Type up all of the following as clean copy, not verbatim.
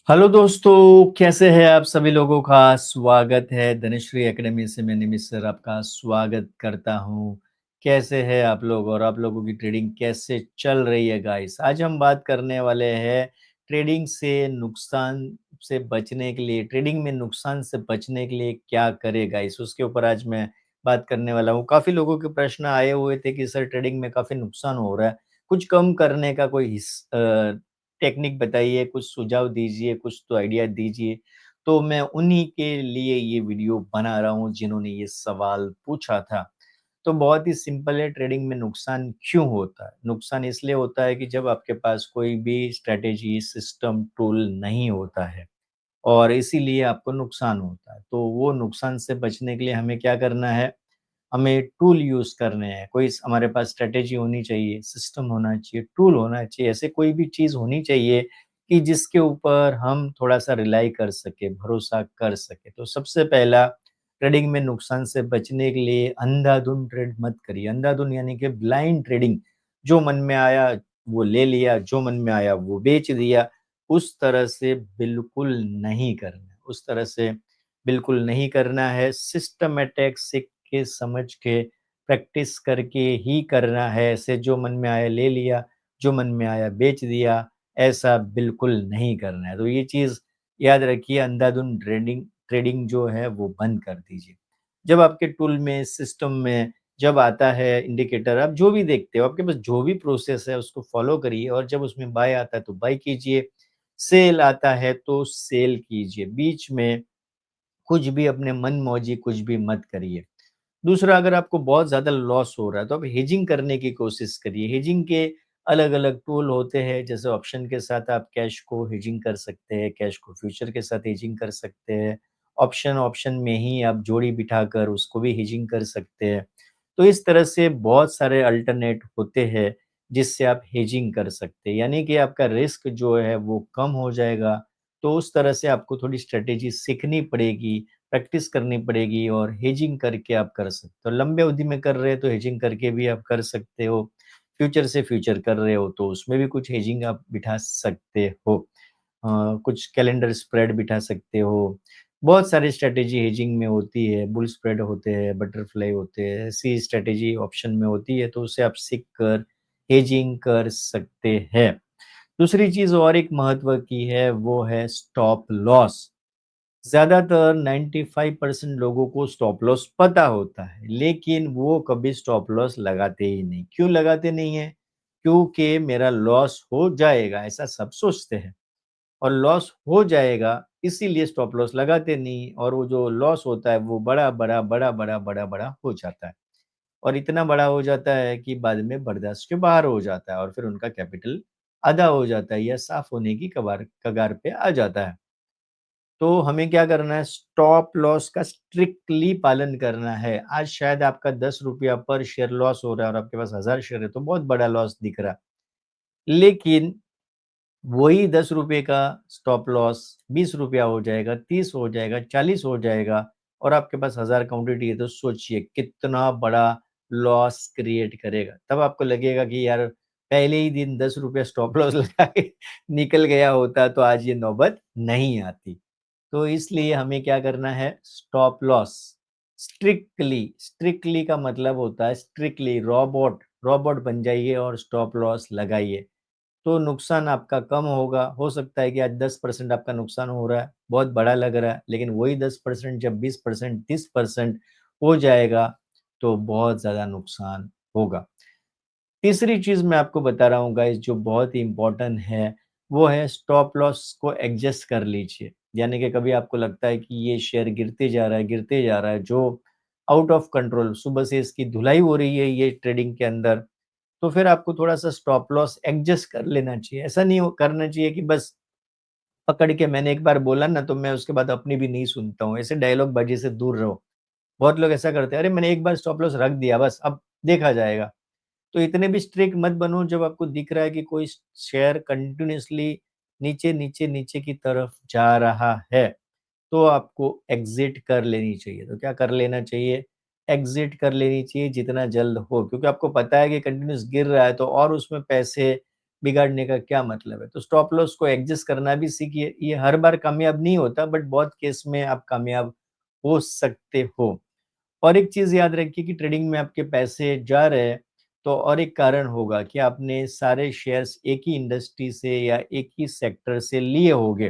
Hello दोस्तों, कैसे हैं आप सभी लोगों का स्वागत है धनश्री एकेडमी से। मैं निमित सर आपका स्वागत करता हूँ। कैसे हैं आप लोग और आप लोगों की ट्रेडिंग कैसे चल रही है गाइस? आज हम बात करने वाले हैं ट्रेडिंग से नुकसान से बचने के लिए, ट्रेडिंग में नुकसान से बचने के लिए क्या करें गाइस? उसके ऊपर आज मैं बात करने वाला हूँ। काफ़ी लोगों के प्रश्न आए हुए थे कि सर ट्रेडिंग में काफ़ी नुकसान हो रहा है, कुछ कम करने का कोई टेक्निक बताइए, कुछ सुझाव दीजिए, कुछ तो आइडिया दीजिए। तो मैं उन्हीं के लिए ये वीडियो बना रहा हूँ जिन्होंने ये सवाल पूछा था। तो बहुत ही सिंपल है, ट्रेडिंग में नुकसान क्यों होता है? नुकसान इसलिए होता है कि जब आपके पास कोई भी स्ट्रैटेजी, सिस्टम, टूल नहीं होता है और इसीलिए आपको नुकसान होता है। तो वो नुकसान से बचने के लिए हमें क्या करना है? हमें टूल यूज़ करने हैं, कोई हमारे पास स्ट्रैटेजी होनी चाहिए, सिस्टम होना चाहिए, टूल होना चाहिए, ऐसे कोई भी चीज़ होनी चाहिए कि जिसके ऊपर हम थोड़ा-सा रिलाई कर सकें, भरोसा कर सकें। तो सबसे पहला, ट्रेडिंग में नुकसान से बचने के लिए अंधाधुंध ट्रेड मत करिए। अंधाधुंध यानी कि ब्लाइंड ट्रेडिंग, जो मन में आया वो ले लिया, जो मन में आया वो बेच दिया, उस तरह से बिल्कुल नहीं करना है, उस तरह से बिल्कुल नहीं करना है। सिस्टमैटिक सीख के, समझ के, प्रैक्टिस करके ही करना है। ऐसे जो मन में आया ले लिया, जो मन में आया बेच दिया, ऐसा बिल्कुल नहीं करना है। तो ये चीज़ याद रखिए, अंधाधुंध ट्रेडिंग ट्रेडिंग जो है वो बंद कर दीजिए। जब आपके टूल में, सिस्टम में जब आता है इंडिकेटर, आप जो भी देखते हो, आपके पास जो भी प्रोसेस है उसको फ़ॉलो करिए और जब उसमें बाय आता है तो बाय कीजिए, सेल आता है तो सेल कीजिए। बीच में कुछ भी अपने मनमौजी कुछ भी मत करिए। दूसरा, अगर आपको बहुत ज़्यादा लॉस हो रहा है, तो आप हेजिंग करने की कोशिश करिए। हेजिंग के अलग-अलग टूल होते हैं, जैसे ऑप्शन के साथ आप कैश को हेजिंग कर सकते हैं, कैश को फ्यूचर के साथ हेजिंग कर सकते हैं। ऑप्शन ऑप्शन में ही आप जोड़ी बिठाकर उसको भी हेजिंग कर सकते हैं। तो इस तरह से बहुत सारे अल्टरनेट होते हैं, जिससे आप हेजिंग कर सकते हैं, यानी कि आपका रिस्क जो है वो कम हो जाएगा। तो उस तरह से आपको थोड़ी स्ट्रैटेजी सीखनी पड़ेगी, प्रैक्टिस करनी पड़ेगी और हेजिंग करके आप कर सकते हो। लंबे अवधि में कर रहे हो तो हेजिंग करके भी आप कर सकते हो। फ्यूचर से फ्यूचर कर रहे हो तो उसमें भी कुछ हेजिंग आप बिठा सकते हो। कुछ कैलेंडर स्प्रेड बिठा सकते हो। बहुत सारी स्ट्रैटेजी हेजिंग में होती है, बुल स्प्रेड होते हैं, बटरफ्लाई होते हैं, ऐसी स्ट्रैटेजी ऑप्शन में होती है, तो उसे आप सीख कर हेजिंग कर सकते हैं। दूसरी चीज़ और एक महत्व की है, वो है स्टॉप लॉस। ज़्यादातर 95% लोगों को स्टॉप लॉस पता होता है, लेकिन वो कभी स्टॉप लॉस लगाते ही नहीं। क्यों लगाते नहीं हैं? क्योंकि मेरा लॉस हो जाएगा, ऐसा सब सोचते हैं और लॉस हो जाएगा, इसीलिए स्टॉप लॉस लगाते नहीं और वो जो लॉस होता है, वो बड़ा-बड़ा, बड़ा-बड़ा, बड़ा-बड़ा हो जाता है और इतना बड़ा हो जाता है कि बाद में बर्दाश्त के बाहर हो जाता है और फिर उनका कैपिटल आधा हो जाता है या साफ़ होने की कगार कगार पे आ जाता है। तो हमें क्या करना है, स्टॉप लॉस का स्ट्रिक्टली पालन करना है। आज शायद आपका ₹10 पर शेयर लॉस हो रहा है और आपके पास 1000 शेयर है तो बहुत बड़ा लॉस दिख रहा है। लेकिन वही ₹10 का स्टॉप लॉस ₹20 हो जाएगा, 30 हो जाएगा, 40 हो जाएगा और आपके पास 1000 क्वांटिटी है, तो सोचिए कितना बड़ा लॉस क्रिएट करेगा। तब आपको लगेगा कि यार पहले ही दिन ₹10 स्टॉप लॉस लगा के निकल गया होता तो आज ये नौबत नहीं आती। तो इसलिए हमें क्या करना है, स्टॉप लॉस स्ट्रिक्टली, स्ट्रिक्टली का मतलब होता है स्ट्रिक्टली, रोबोट रोबोट बन जाइए और स्टॉप लॉस लगाइए। तो नुकसान आपका कम होगा। हो सकता है कि आज 10% आपका नुकसान हो रहा है, बहुत बड़ा लग रहा है, लेकिन वही 10% जब 20%, 30% हो जाएगा, तो बहुत ज़्यादा नुकसान होगा। तीसरी चीज़ मैं आपको बता रहा हूँ गाइस, जो बहुत ही इम्पोर्टेंट है, वो है स्टॉप लॉस को एडजस्ट कर लीजिए। यानी कि कभी आपको लगता है कि ये शेयर गिरते जा रहा है, गिरते जा रहा है, जो आउट ऑफ कंट्रोल, सुबह से इसकी धुलाई हो रही है ये ट्रेडिंग के अंदर, तो फिर आपको थोड़ा-सा स्टॉप लॉस एडजस्ट कर लेना चाहिए। ऐसा नहीं हो करना चाहिए कि बस पकड़ के मैंने एक बार बोला ना, तो मैं उसके बाद अपनी भी नहीं सुनता हूँ। ऐसे डायलॉग बाजी से दूर रहो। बहुत लोग ऐसा करते हैं, अरे मैंने एक बार स्टॉप लॉस रख दिया, बस अब देखा जाएगा। तो इतने भी स्ट्रिक्ट मत बनो, जब आपको दिख रहा है कि कोई शेयर कंटिन्यूअसली नीचे, नीचे, नीचे की तरफ जा रहा है, तो आपको एग्ज़िट कर लेनी चाहिए। तो क्या कर लेना चाहिए? एग्ज़िट कर लेनी चाहिए जितना जल्द हो, क्योंकि आपको पता है कि कंटिन्यूअस गिर रहा है तो और उसमें पैसे बिगाड़ने का क्या मतलब है? तो स्टॉप लॉस को एडजस्ट करना भी सीखिए। ये हर बार कामयाब नहीं होता, बट बहुत केस में आप कामयाब हो सकते हो। और एक चीज़ याद रखिए कि ट्रेडिंग में आपके पैसे जा रहे हैं, तो और एक कारण होगा कि आपने सारे शेयर्स एक ही इंडस्ट्री से या एक ही सेक्टर से लिए होंगे।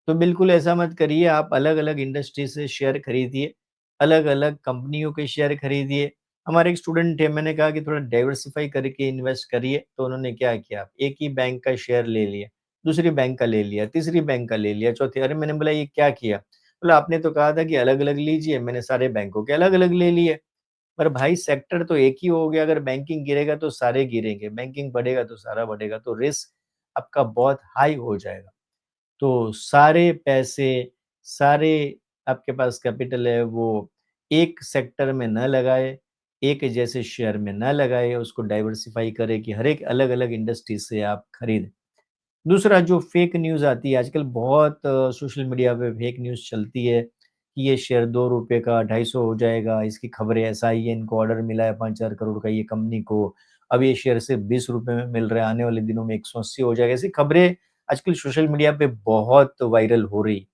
तो बिल्कुल ऐसा मत करिए, आप अलग-अलग इंडस्ट्री से शेयर खरीदिए, अलग-अलग कंपनियों के शेयर खरीदिए। हमारे एक स्टूडेंट थे, मैंने कहा कि थोड़ा डाइवर्सिफ़ाई करके इन्वेस्ट करिए, तो उन्होंने क्या किया, एक ही बैंक का शेयर ले लिया, दूसरी बैंक का ले लिया, तीसरी बैंक का ले लिया, चौथी अरे मैंने बोला ये क्या किया? बोला आपने तो कहा था कि अलग-अलग लीजिए, मैंने सारे बैंकों के अलग-अलग ले लिए। पर भाई सेक्टर तो एक ही हो गया, अगर बैंकिंग गिरेगा तो सारे गिरेंगे, बैंकिंग बढ़ेगा तो सारा बढ़ेगा, तो रिस्क आपका बहुत हाई हो जाएगा। तो सारे पैसे, सारे आपके पास कैपिटल है वो एक सेक्टर में ना लगाए, एक जैसे शेयर में ना लगाए, उसको डाइवर्सिफ़ाई करें कि हर एक अलग-अलग इंडस्ट्री से आप खरीदें। दूसरा जो फ़ेक न्यूज़ आती है आजकल बहुत सोशल मीडिया पे फ़ेक न्यूज़ चलती है कि ये शेयर ₹2 का 250 हो जाएगा, इसकी खबरें ऐसा ही है, इनको ऑर्डर मिला है 5,000 करोड़ का ये कंपनी को, अब ये शेयर सिर्फ़ ₹20 में मिल रहा है, आने वाले दिनों में 180 हो जाएगा। ऐसी खबरें आजकल सोशल मीडिया पे बहुत वायरल हो रही।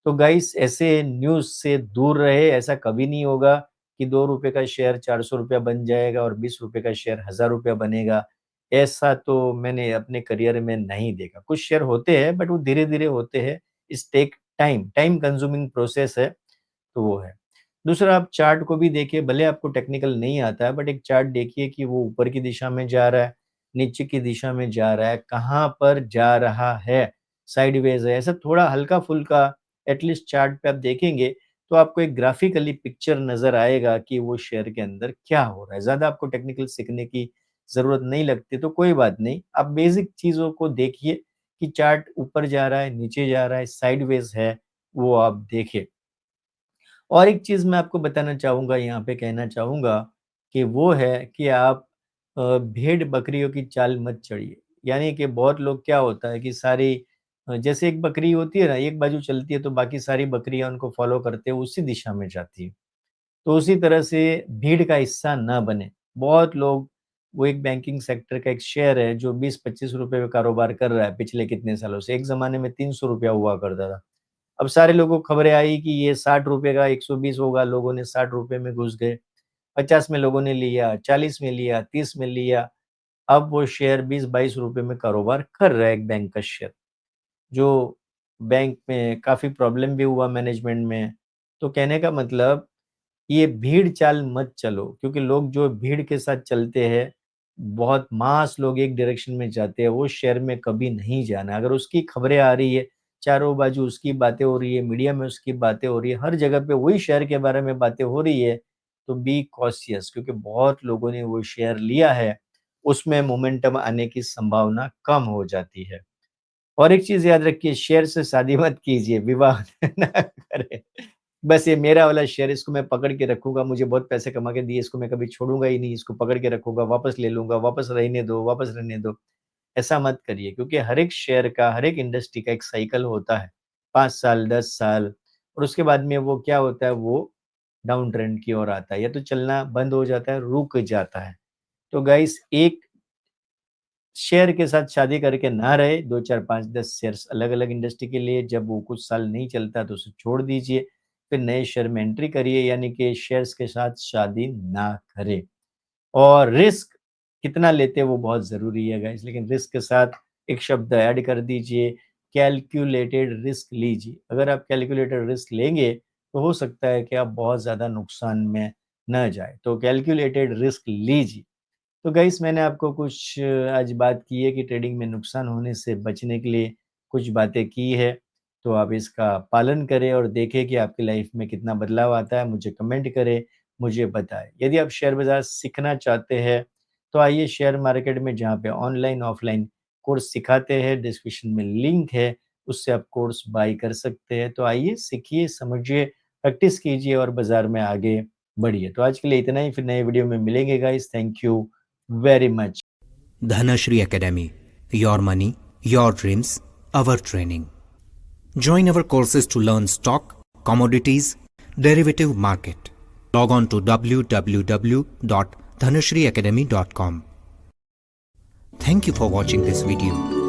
तो गाइस ऐसे न्यूज़ से दूर रहे, ऐसा कभी नहीं होगा कि ₹2 का शेयर ₹400 बन जाएगा और ₹20 का शेयर ₹1000 बनेगा। ऐसा तो मैंने अपने करियर में नहीं देखा। कुछ शेयर होते हैं बट वो धीरे-धीरे होते हैं। It's take time, time consuming process है, तो वो है। दूसरा आप चार्ट को भी देखिए, भले आपको टेक्निकल नहीं आता है बट एक चार्ट देखिए कि वो ऊपर की दिशा में जा रहा है, नीचे की दिशा में जा रहा है, कहाँ पर जा रहा है, साइडवेज़ है, ऐसा थोड़ा हल्का-फुल्का एटलीस्ट चार्ट पे आप देखेंगे, तो आपको एक ग्राफ़िकली पिक्चर नज़र आएगा कि वो शेयर के अंदर क्या हो रहा है। ज़्यादा आपको टेक्निकल सीखने की ज़रूरत नहीं लगती, तो कोई बात नहीं। आप बेसिक चीज़ों को देखिए कि चार्ट ऊपर जा रहा है, नीचे जा रहा है, साइडवेज़ है, वो आप देखें। और एक चीज़ मैं आपको बताना चाहूँगा, यहाँ पे कहना चाहूँगा कि वो है कि आप भेड़-बकरियों की चाल मत चढ़िए। यानी कि बहुत लोग क्या होता है कि सारी जैसे एक बकरी होती है ना, एक बाजू चलती है तो बाकी सारी बकरियाँ उनको फ़ॉलो करते हुए उसी दिशा में जाती है। तो उसी तरह से भीड़ का हिस्सा ना बने। बहुत लोग वो एक बैंकिंग सेक्टर का एक शेयर है जो ₹20-25 में कारोबार कर रहा है पिछले कितने सालों से। एक ज़माने में ₹300 हुआ करता था। अब सारे लोगों को खबरें आई कि ये ₹60 का 120 होगा, लोगों ने ₹60 में घुस गए, 50 में लोगों ने लिया, 40 में लिया, 30 में लिया, अब वो शेयर ₹20-22 में कारोबार कर रहा है एक बैंक का शेयर, जो बैंक में काफ़ी प्रॉब्लम भी हुआ मैनेजमेंट में। तो कहने का मतलब ये भीड़ चाल मत चलो क्योंकि लोग जो भीड़ के साथ चलते हैं, बहुत मास लोग एक डायरेक्शन में जाते हैं, वो शेयर में कभी नहीं जाना। अगर उसकी खबरें आ रही है, चारों बाजू उसकी बातें हो रही है, मीडिया में उसकी बातें हो रही है, हर जगह पे वही शेयर के बारे में बातें हो रही है, तो बी कॉशियस क्योंकि बहुत लोगों ने वो शेयर लिया है, उसमें मोमेंटम आने की संभावना कम हो जाती है। और एक चीज़ याद रखिए, शेयर से शादी मत कीजिए, विवाह ना करें। बस ये मेरा वाला शेयर, इसको मैं पकड़ के रखूँगा, मुझे बहुत पैसे कमा के दिए, इसको मैं कभी छोड़ूँगा ही नहीं, इसको पकड़ के रखूँगा, वापस ले लूँगा, वापस रहने दो। ऐसा मत करिए क्योंकि हर एक शेयर का, हर एक इंडस्ट्री का एक साइकिल होता है, 5 साल, 10 साल और उसके बाद में वो क्या होता है, वो डाउन ट्रेंड की ओर आता है, या तो चलना बंद हो जाता है, रुक जाता है। तो गाइस एक शेयर के साथ शादी करके ना रहे, 2, 4, 5, 10 शेयर्स अलग-अलग इंडस्ट्री के लिए, जब वो कुछ साल नहीं चलता तो उसे छोड़ दीजिए, फिर नए शेयर में एंट्री करिए, यानी कि शेयर्स के साथ शादी ना करें। और रिस्क कितना लेते हैं वो बहुत ज़रूरी है गाइस, लेकिन रिस्क के साथ एक शब्द ऐड कर दीजिए, कैलकुलेटेड रिस्क लीजिए। अगर आप कैलकुलेटेड रिस्क लेंगे, तो हो सकता है कि आप बहुत ज़्यादा नुकसान में ना जाएँ, तो कैलकुलेटेड रिस्क लीजिए। तो गाइस मैंने आपको कुछ आज बात की है कि ट्रेडिंग में नुकसान होने से बचने के लिए कुछ बातें की है, तो आप इसका पालन करें और देखें कि आपकी लाइफ में कितना बदलाव आता है। मुझे कमेंट करें, मुझे बताएँ। यदि आप शेयर बाज़ार सीखना चाहते हैं, तो आइए शेयर मार्केट में जहाँ पे ऑनलाइन, ऑफलाइन कोर्स सिखाते हैं, डिस्क्रिप्शन में लिंक है, उससे आप कोर्स बाय कर सकते हैं। तो आइए सीखिए, समझिए, प्रैक्टिस कीजिए और बाज़ार में आगे बढ़िए। तो आज के लिए इतना ही, फिर नए वीडियो में मिलेंगे guys. Thank you very much. Dhanashri Academy. Your money, your dreams, our training. Join our courses to learn stock, commodities, derivative market. Log on to www.dhanashriacademy.com. Thank you for watching this video.